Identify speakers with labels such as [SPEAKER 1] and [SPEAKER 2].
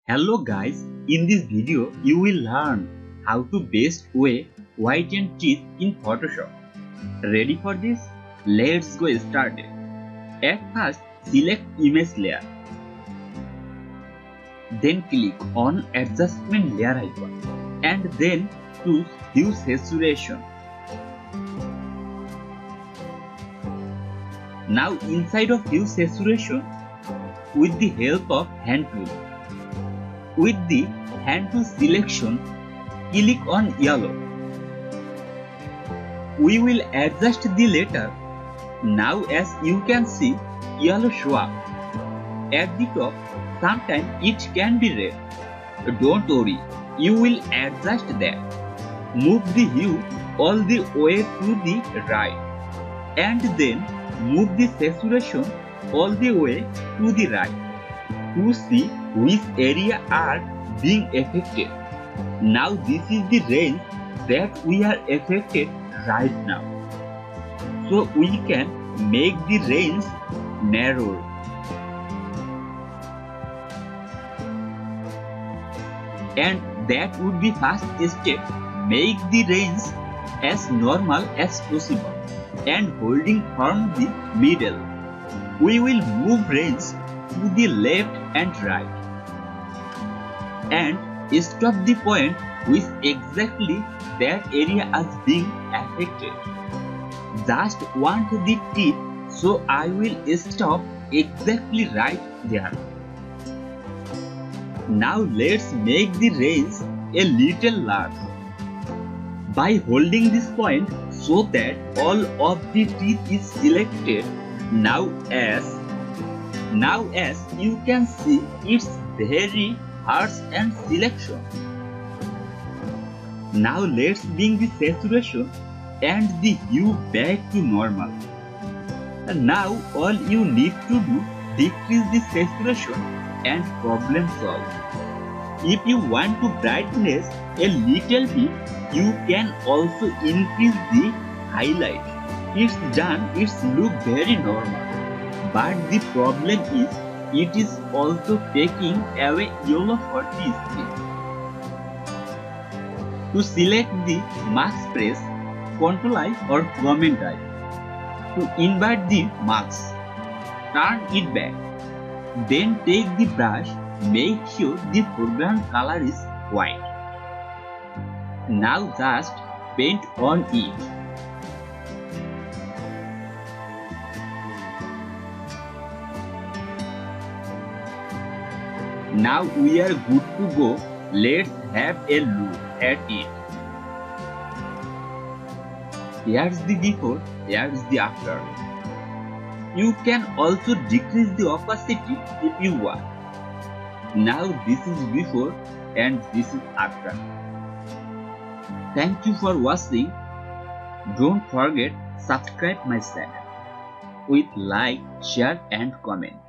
[SPEAKER 1] Hello guys, in this video you will learn how to best way whiten teeth in Photoshop. Ready for this? Let's go started. At first select image layer. Then click on adjustment layer icon and then choose hue saturation. Now inside of hue saturation, with the help of hand tool, with the hand tool selection, click on yellow. We will adjust the letter. Now as you can see, yellow show up. At the top, sometimes it can be red. Don't worry, you will adjust that. Move the hue all the way to the right and then move the saturation all the way to the right to see which area are being affected. Now this is the range that we are affected right now. So we can make the range narrower. And that would be first step. Make the range as normal as possible and holding from the middle. We will move range to the left and right and stop the point with exactly that area as being affected. Just want the tip, so I will stop exactly right there. Now let's make the range a little large by holding this point so that all of the teeth is selected. Now as you can see, it's very harsh and selection. Now let's bring the saturation and the hue back to normal. And now all you need to do, decrease the saturation and problem solved. If you want to brightness a little bit, you can also increase the highlight. It's done, it's look very normal. But the problem is, it is also taking away yellow for the skin. To select the mask, press Ctrl I or Command I. To invert the mask, turn it back. Then take the brush, make sure the foreground color is white. Now just paint on it. Now we are good to go. Let's have a look at it. Here's the before, here's the after. You can also decrease the opacity if you want. Now this is before and this is after. Thank you for watching. Don't forget subscribe my channel with like, share and comment.